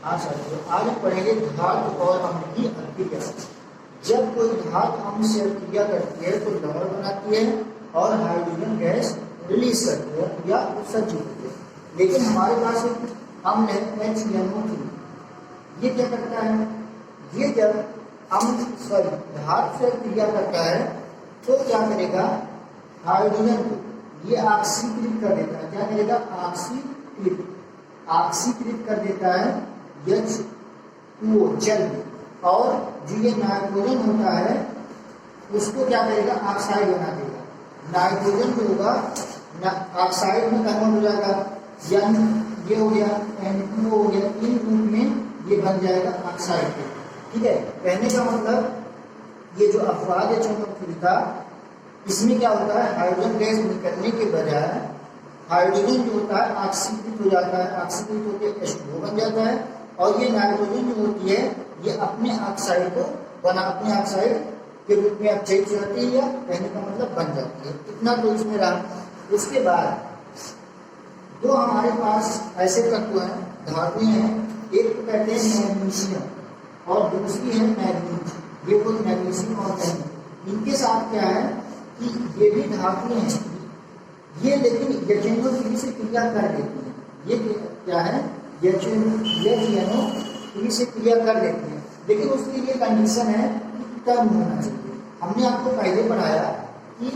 हाँ साथियों, आज हम पढ़ेंगे धातु और अम्ल की अभिक्रिया। जब कोई धातु अम्ल से अभिक्रिया करती है तो लवण बनाती है और हाइड्रोजन गैस रिलीज करती है या उत्सर्जित होती है। लेकिन हमारे पास एक अम्ल है HNO3। ये क्या करता है? ये जब धातु से अभिक्रिया करता है तो क्या करेगा? हाइड्रोजन को ये ऑक्सीकृत कर देता है। क्या करेगा? ऑक्सीकृत कर देता है H2O जल में। और जो ये नाइट्रोजन होता है उसको क्या करेगा? ऑक्साइड बना देगा। नाइट्रोजन जो होगा ऑक्साइड में कन्वर्ट हो जाएगा। ये हो गया N2O हो गया। इन रूप में ये बन जाएगा ऑक्साइड। ठीक है, कहने का मतलब ये जो अपवाद HNO3 था इसमें क्या होता है? हाइड्रोजन गैस निकलने के बजाय हाइड्रोजन जो होता है ऑक्सीकृत हो जाता है। ऑक्सीकृत होकर H2O बन जाता है और ये नाइट्रोजन जो होती है ये अपने ऑक्साइड को अपने ऑक्साइड के रूप में अपचयित हो जाती है या कहने का मतलब बन जाती है। इतना तो इसमें रहा। उसके बाद दो हमारे पास ऐसे तत्व हैं, धातुएं हैं। एक तो कहते हैं मैग्नीशियम और दूसरी है मैग्नीज। ये कोई मैग्नीशियम और नहीं। इनके साथ क्या है कि ये भी धातुएं हैं, ये लेकिन HNO3 से क्रिया कर देती है। ये क्या है? HNO3 से क्रिया कर देती है, लेकिन उसके लिए कंडीशन है कि टर्न होना चाहिए। हमने आपको पहले पढ़ाया कि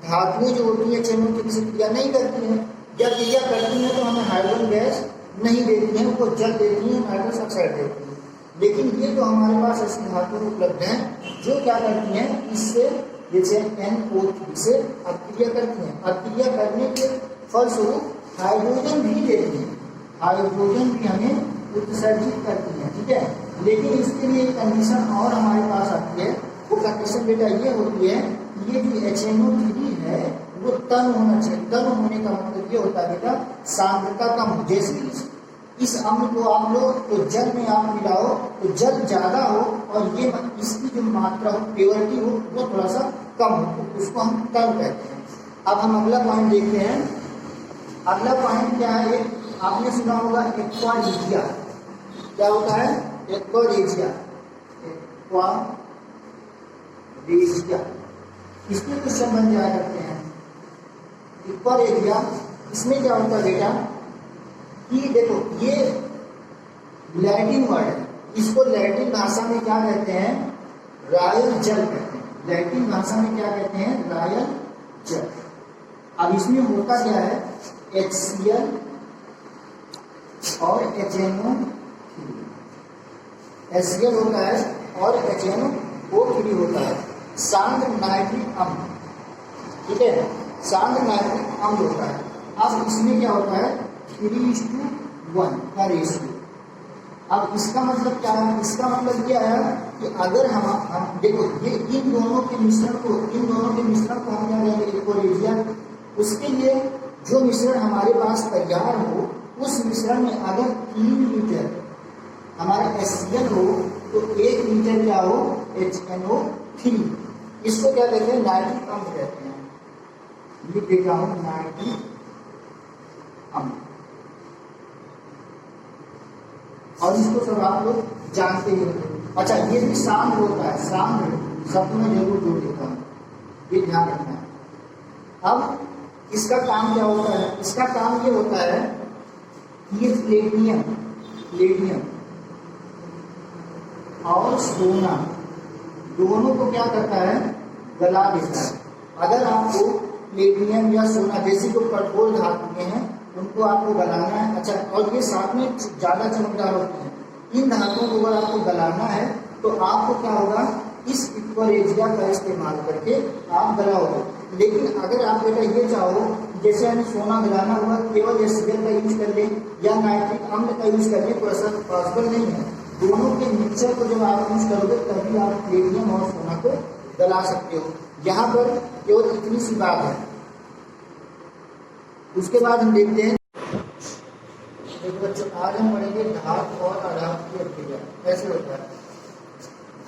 धातुएं जो होती है HNO3 से क्रिया नहीं करती हैं। जब क्रिया करती हैं तो हमें हाइड्रोजन गैस नहीं देती हैं, वो जल देती हैं, नाइट्रस ऑक्साइड देती हैं। लेकिन ये जो हमारे पास ऐसी धातुएं उपलब्ध हैं जो क्या करती हैं? इससे जैसे NO3 से अभिक्रिया करती हैं। अभिक्रिया करने के फलस्वरूप हाइड्रोजन भी देती हैं, हाइड्रोजन भी हमें उत्सर्जित करती हैं। ठीक है, लेकिन इसके लिए एक कंडीशन और हमारे पास आती है। वो कंडीशन बेटा ये होती है कि ये जो HNO3 है वो तन होना चाहिए। तन होने का मतलब ये होता है बेटा सांद्रता कम हो। जैसे इस अम्ल को आप लोग तो जल में आप मिलाओ तो जल ज्यादा हो और ये इसकी जो मात्रा हो, प्योरिटी हो, वो थोड़ा सा कम हो, तो उसको हम तन कहते हैं। अब हम अगला पॉइंट देखते हैं। अगला पॉइंट क्या है? आपने सुना होगा एक्वारेजिया। क्या होता है? एक्वारेजिया। इसके क्वेश्चन बन जाया करते हैं। एक्वारेजिया, इसमें क्या होता है बेटा कि देखो ये लैटिन वर्ड है। इसको लैटिन भाषा में क्या कहते हैं? रॉयल जल कहते हैं। लैटिन भाषा में क्या कहते हैं? रॉयल जल। अब इसमें होता क्या है? HCl और HNO3। HCl होता है और HNO3 होता है। सांद्र नाइट्रिक अम्ल। ठीक है, सांद्र नाइट्रिक अम्ल होता है। अब इसमें क्या होता है? 3:1 का रेशियो। अब इसका मतलब क्या है? इसका मतलब क्या है कि अगर हम देखो ये इन दोनों के मिश्रण को हम क्या कहेंगे? एक्वारेजिया। उसके लिए जो मिश्रण हमारे पास तैयार हो उस मिश्रण में अगर 3 लीटर हमारा HCl हो तो 1 लीटर क्या हो? HNO3। इसको क्या कहते हैं? नाइट्रिक अम्ल कहते हैं। ये देखा हूं नाइट्रिक अम्ल। और इसको सब आप लोग जानते ही होंगे। अच्छा, ये भी सांद्र होता है। सांद्र शब्द में जरूर जोड़ देता हूं, ये ध्यान रखना है। अब इसका काम क्या होता है? इसका काम ये होता है कि ये प्लेटिनियम और सोना दोनों को क्या करता है? गला देता है। अगर आपको प्लेटिनियम या सोना जैसी जो कठोर धातुएं हैं उनको आपको गलाना है। अच्छा, और ये साथ में ज्यादा चमकदार होती हैं। इन धातुओं को अगर आपको गलाना है तो आपको क्या होगा? इस एक्वारेजिया का इस्तेमाल करके आप गलाओगे। लेकिन अगर आप बेटा ये चाहो जैसे हमें सोना गलाना होगा, केवल HCl का यूज कर ले या नाइट्रिक अम्ल का यूज कर ले तो ऐसा पॉसिबल नहीं है। दोनों के मिक्सचर को जब आप यूज करोगे तभी आप प्लेटिनियम और सोना को गला सकते हो। यहाँ पर केवल इतनी सी बात है। उसके बाद हम देखते हैं, देखो बच्चों आज हम पढ़ेंगे धातु और अधातु की अभिक्रिया कैसे होता है।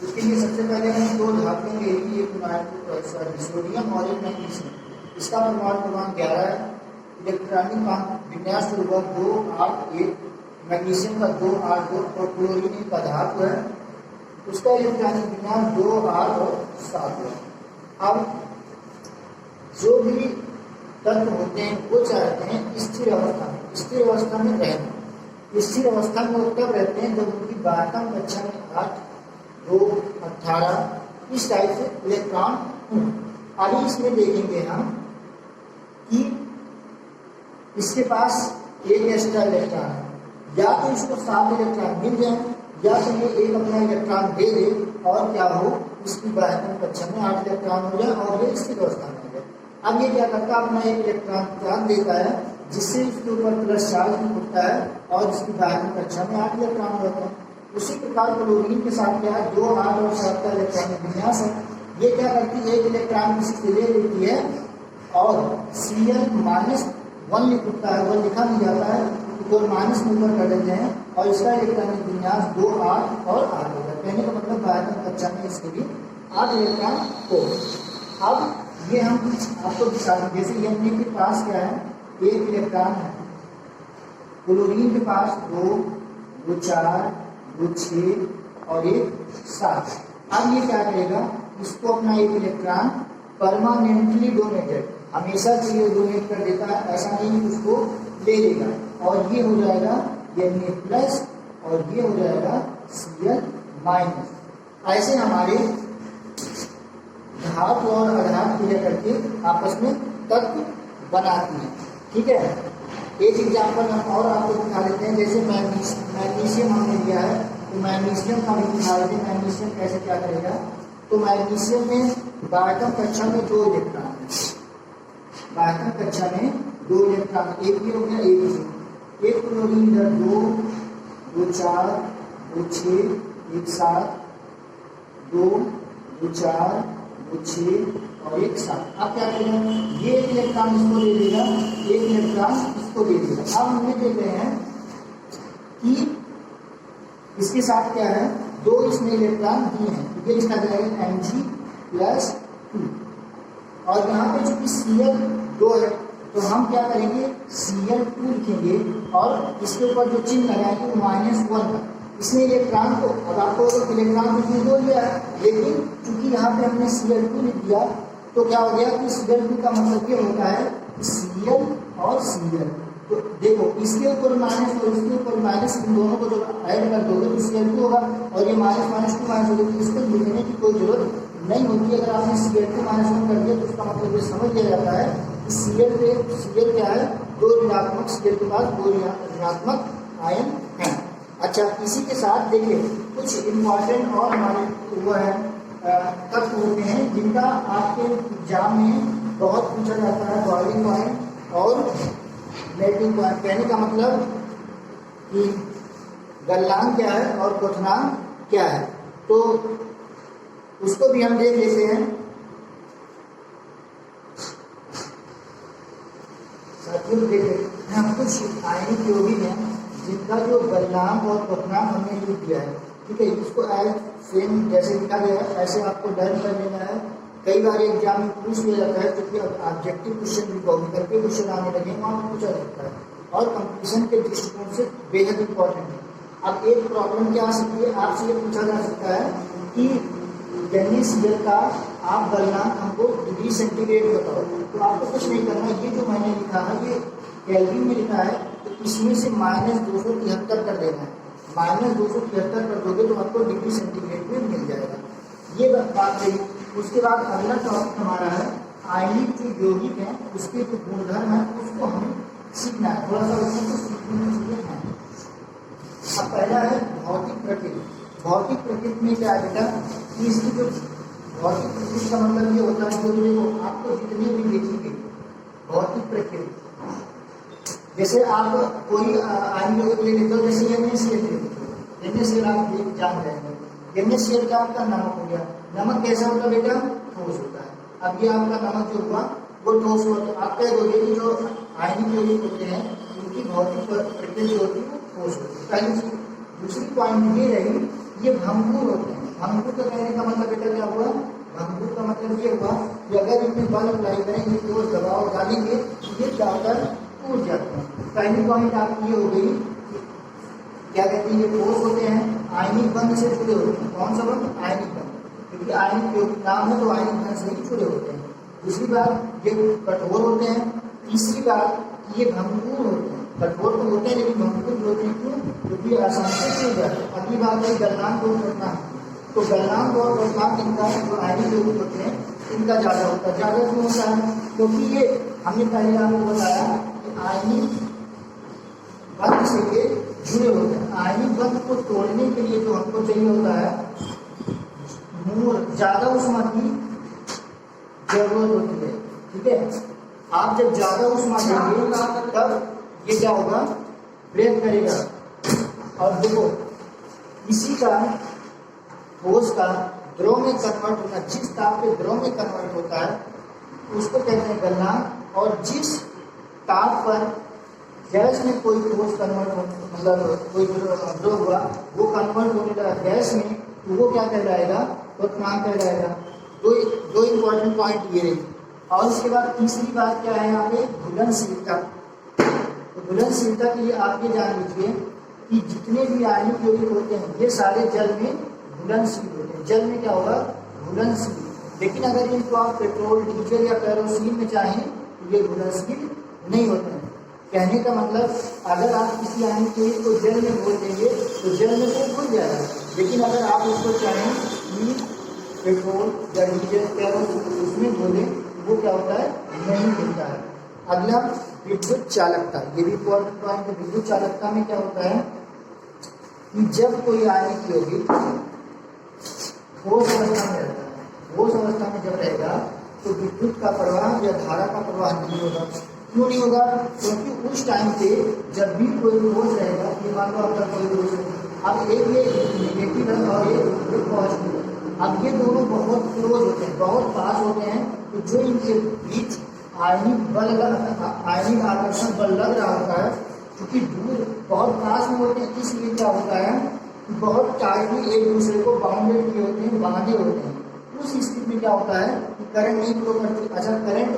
उसके लिए सबसे पहले हम 2 धातुओं के एक सोडियम और एक मैग्नीशियम। इसका परमाणु क्रमांक 11 है। इलेक्ट्रॉनिक विन्यास 2 8 1 मैग्नीशियम का 2R2 और क्लोरीन का धातु है, उसका इलेक्ट्रॉनिक विन्यास 2R और 7 है। अब जो भी तत्व होते हैं वो चाहते हैं स्थिर अवस्था में रहना। स्थिर अवस्था में वो तब रहते हैं जब उनकी बारहवीं कक्षा में 8, 2, 18 इस टाइप से इलेक्ट्रॉन हों। अभी इसमें देखेंगे हम कि इसके पास एक एक्स्ट्रा इलेक्ट्रॉन है, या तो इसको 7 इलेक्ट्रॉन मिल जाए, या तो ये एक अपना इलेक्ट्रॉन दे दे और क्या हो, इसकी बारहवीं कक्षा में 8 इलेक्ट्रॉन हो जाए और ये स्थिर अवस्था में हो जाए। अब ये क्या करता है, अपना एक इलेक्ट्रॉन त्याग देता है, जिससे इसके ऊपर प्लस चार्ज उठता है और इसकी बारहवीं कक्षा में 8 इलेक्ट्रॉन होते हैं। उसी प्रकार क्लोरीन के साथ क्या है, 2 8 और 7 का इलेक्ट्रॉनिक विन्यास है। ये क्या करती है, एक इलेक्ट्रॉन किसी से ले लेती है और Cl-1 लिख उठता है, 1 लिखा नहीं जाता है तो माइनस में ऊपर कर देते हैं और इसका इलेक्ट्रॉनिक विन्यास 2 8 और 8 होगा। कहने का मतलब बारहवीं कक्षा में इसके भी 8 इलेक्ट्रॉन हो। अब ये हम आपको दिखा दें, जैसे N के पास क्या है, एक इलेक्ट्रॉन है, क्लोरीन के पास 2, 2 4, 2 6 और 1 7। अब ये क्या करेगा, इसको अपना एक इलेक्ट्रॉन परमानेंटली डोनेटेड हमेशा के लिए डोनेट कर देता है, ऐसा नहीं कि उसको ले लेगा, और ये हो जाएगा Na+ और ये हो जाएगा Cl-। ऐसे हमारे धातु और अधातु क्रिया करके आपस में तत्व बनाती हैं। ठीक है, एक एग्जाम्पल हम और आपको दिखा देते हैं। जैसे मैग्नीशियम हमने लिया है तो मैग्नीशियम का भी दिखा देते हैं, मैग्नीशियम कैसे क्या करेगा। तो मैग्नीशियम में बारहवीं कक्षा में 2 इलेक्ट्रॉन है, बारहवीं कक्षा में 2 इलेक्ट्रॉन, एक ही हो गया, एक क्लोरीन इधर 2, 2 4, 2 6, 1 7, 2, 2 4, 2 6 और 1 7। अब क्या करेगा, ये एक इलेक्ट्रॉन इसको दे देगा, एक इलेक्ट्रॉन इसको दे देगा। अब हम ये देख रहे हैं कि इसके साथ क्या है, 2 इसमें इलेक्ट्रॉन दिए हैं, ये लिखा जाएगा Mg+2। और यहाँ पे चूंकि Cl2 है तो हम क्या करेंगे, Cl2 लिखेंगे और इसके ऊपर जो चिन्ह लगाएंगे वो -1 है। इसमें इलेक्ट्रॉन को, अब आपको इलेक्ट्रॉन को 2 लिया है, लेकिन चूंकि यहाँ पे हमने Cl2 लिख दिया तो क्या हो गया कि Cl2 का मतलब ये होता है Cl और Cl। तो देखो इसके ऊपर माइनस और इसके ऊपर माइनस, इन दोनों को जब ऐड कर दोगे तो Cl2 होगा और ये -2 माइनस होगा, तो इसको लिखने की कोई जरूरत नहीं होती। अगर आपने Cl2 -1 कर दिया तो उसका मतलब ये समझ लिया जाता है कि Cl क्या है, 2 ऋणात्मक, Cl के पास 2 ऋणात्मक आयन हैं। अच्छा, इसी के साथ देखिए कुछ इम्पॉर्टेंट और हमारे वो है तत्व होते हैं जिनका आपके एग्जाम में बहुत पूछा जाता है, बॉइलिंग पॉइंट और मेल्टिंग पॉइंट। कहने का मतलब कि गलनांक क्या है और क्वथनांक क्या है, तो उसको भी हम देख लेते हैं। साथियों देखिए हम कुछ आयनिक यौगिक हैं जिनका जो गलनांक और क्वथनांक हमने लिख दिया है। ठीक है, इसको एज सेम जैसे लिखा गया है ऐसे आपको लर्न कर लेना है। कई बार एग्जाम में पूछ लिया जाता है, क्योंकि ऑब्जेक्टिव क्वेश्चन भी कॉम्पिटिटिव के क्वेश्चन आने लगे, वहाँ पूछा जाता है और कंपटीशन के दृष्टिकोण से बेहद इंपॉर्टेंट है। अब एक प्रॉब्लम क्या आ सकती है, आपसे ये पूछा जा सकता है कि NaCl का आप गलनांक हमको डिग्री सेंटीग्रेड बताओ। तो आपको कुछ नहीं करना, ये जो मैंने लिखा है ये केल्विन में लिखा है, तो इसमें से -273 कर देना है। -273 कर दोगे तो आपको डिग्री सेंटीग्रेड में मिल जाएगा। ये बात रही। उसके बाद अगला टॉपिक हमारा है आयनिक जो यौगिक हैं उसके जो गुणधर्म है उसको हमें सीखना है, थोड़ा सा उसको सीखने के लिए है। अब पहला है भौतिक प्रकृति। भौतिक प्रकृति में क्या है बेटा, कि इसकी जो भौतिक प्रकृति का मतलब ये होता है, जो देखो आपको जितनी भी लिखी गई भौतिक प्रकृति, जैसे आप कोई आयनिक यौगिक ले लेते हो, जैसे NaCl ले लेते हो, NaCl आप जान जाएंगे। NaCl का आपका नमक हो गया। नमक कैसा होता है बेटा, ठोस होता है। अब ये आपका नमक जो हुआ वो ठोस हुआ, तो आप कह दोगे कि जो आयनिक यौगिक होते हैं उनकी भौतिक प्रकृति जो होती है वो ठोस होती है। पहली चीज। दूसरी पॉइंट ये रही, ये भंगुर होते हैं। भंगुर का कहने का मतलब बेटा क्या हुआ, भंगुर का मतलब ये हुआ कि अगर इनमें बल अप्लाई करेंगे तो दबाव डालेंगे ये जाकर टूट जाते हैं। पहली पॉइंट आपकी ये हो गई क्या कहते हैं, ये ठोस होते हैं, आयनिक बंध से जुड़े होते हैं। कौन सा बंध? आयनिक बंध, क्योंकि आयनिक जो नाम है तो आयनिक बंध से ही जुड़े होते हैं। दूसरी बात, ये कठोर होते हैं। तीसरी बात, ये भंगुर होते हैं। कठोर तो होते हैं लेकिन भंगुर होते हैं, क्यों? क्योंकि आसानी से टूट जाते हैं। अगली बात है गलनांक और घटनांक। तो गलनांक और घटनांक इनका जो आयनिक यौगिक होते हैं इनका ज़्यादा होता है। ज़्यादा क्यों होता है? क्योंकि ये हमने पहले आपको बताया कि आयनिक बंध से ये जुड़े होते हैं। आयनिक बंध को तोड़ने के लिए जो हमको चाहिए होता है ज़्यादा ऊष्मा की जरूरत होती है। ठीक है, आप जब ज़्यादा ऊष्मा देंगे तब ये क्या होगा? ब्रेक करेगा। और देखो, इसी का ठोस का द्रव में कन्वर्ट होना, जिस ताप पे द्रव में कन्वर्ट होता है उसको कहते हैं गलनांक। और जिस ताप पर गैस में कोई ठोस कन्वर्ट हो, मतलब कोई द्रव हुआ वो कन्वर्ट होने लगा गैस में, तो वो क्या कहलाएगा? क्वथनांक कहलाएगा। दो इंपॉर्टेंट पॉइंट ये रही। और उसके बाद तीसरी बात क्या है यहाँ पे? घुलनशीलता। तो घुलनशीलता के लिए आप ये जान लीजिए कि जितने भी आयनिक यौगिक होते हैं ये सारे जल में घुलनशील होते हैं। जल में क्या होगा? घुलनशील। लेकिन अगर इनको आप पेट्रोल, डीजल या केरोसिन में चाहें तो ये घुलनशील नहीं होते हैं। कहने का मतलब, अगर आप किसी आयनिक यौगिक को जल में घोल देंगे तो जल में वो घुल जाएगा। लेकिन अगर आप उसको चाहें कि पेट्रोल या डीजल, केरोसिन उसमें घोलें, वो क्या होता है? नहीं घुलता है। अगला, विद्युत चालकता। ये भी इम्पोर्टेंट पॉइंट है। विद्युत चालकता में क्या होता है कि जब कोई आयनिक यौगिक ठोस अवस्था में रहता है, ठोस अवस्था में जब रहेगा तो विद्युत का प्रवाह या धारा का प्रवाह नहीं होगा। क्यों नहीं होगा? क्योंकि उस टाइम पे जब भी कोई ठोस रहेगा, ये मान लो आपका कोई ठोस है, अब एक ये नेगेटिव है और एक पॉजिटिव है। अब ये दोनों बहुत क्लोज होते हैं, बहुत पास होते हैं, तो जो इनके बीच आयनिक आकर्षण बल लग रहा होता है, क्योंकि दूर बहुत पास में होते हैं, इसलिए क्या होता है कि बहुत टाइटली एक दूसरे को बाउंडेड किए होते हैं, बांधे होते हैं। उस स्थिति में क्या होता है कि करंट नहीं फ्लो करती। अच्छा, करंट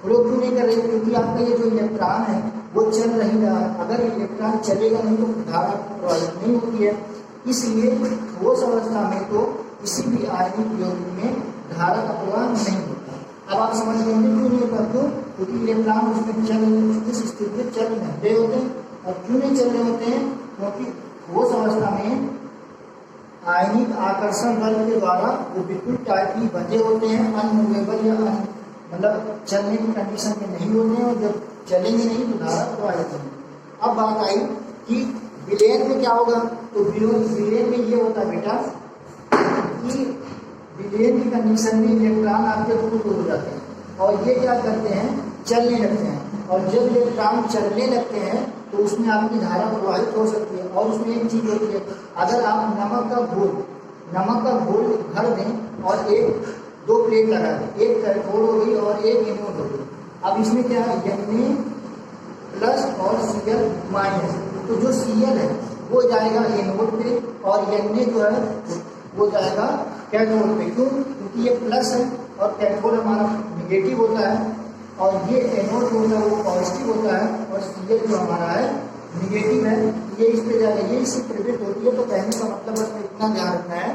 फ्लो क्यों नहीं कर रही? क्योंकि आपका ये जो इलेक्ट्रॉन है वो चल नहीं रहा। अगर इलेक्ट्रॉन चलेगा नहीं तो धारा प्रवाहित नहीं होती है। इसलिए ठोस अवस्था में तो किसी भी आयनिक यौगिक में धारा का प्रवाह नहीं होता। अब आप समझ लेंगे क्यों नहीं होता? क्यों? क्योंकि इलेक्ट्रॉन उसमें चल, उस स्थिति में चल रहे होते हैं। और क्यों नहीं चल रहे होते हैं? क्योंकि ठोस अवस्था में आयनिक आकर्षण बल के द्वारा वो बिल्कुल टाइटली बंधे होते हैं, अनमूवेबल या मतलब चलने की कंडीशन में नहीं होते हैं। और जब चलेंगे नहीं तो धारा प्रवाहित होगी। अब बात आई कि विलयन में क्या होगा? तो विलयन में ये होता है बेटा कि विलयन की कंडीशन में इलेक्ट्रॉन आपके दूर हो जाते हैं और ये क्या करते हैं? चलने लगते हैं। और जब इलेक्ट्रॉन चलने लगते हैं तो उसमें आपकी धारा प्रवाहित हो सकती है। और उसमें एक चीज़ होती है, अगर आप नमक का घोल भर दें और दो प्लेट लगा दें, एक कैथोड हो गई और एक एनोड हो गई। अब इसमें क्या है? Na प्लस और Cl माइनस। तो जो Cl है वो जाएगा एनोड पे और Na जो है वो जाएगा कैथोड पे। क्यों? क्योंकि ये प्लस है और कैथोड हमारा निगेटिव होता है और ये एनोड जो होता है वो पॉजिटिव होता है और Cl जो हमारा है निगेटिव है, ये इस पे जाएगा, ये इससे प्रेरित होती है। तो कहने का मतलब बस इतना ध्यान रखना है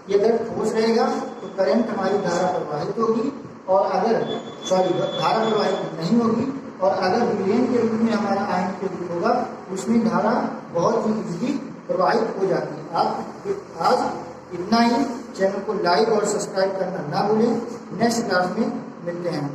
कि अगर ठोस रहेगा तो करंट हमारी धारा प्रवाहित होगी और अगर धारा प्रवाहित नहीं होगी। और अगर विलयन के रूप में हमारा आयन के रूप होगा उसमें धारा बहुत ही इजीली प्रवाहित हो जाती है। आज इतना ही। चैनल को लाइक और सब्सक्राइब करना ना भूलें। नेक्स्ट क्लास में मिलते हैं।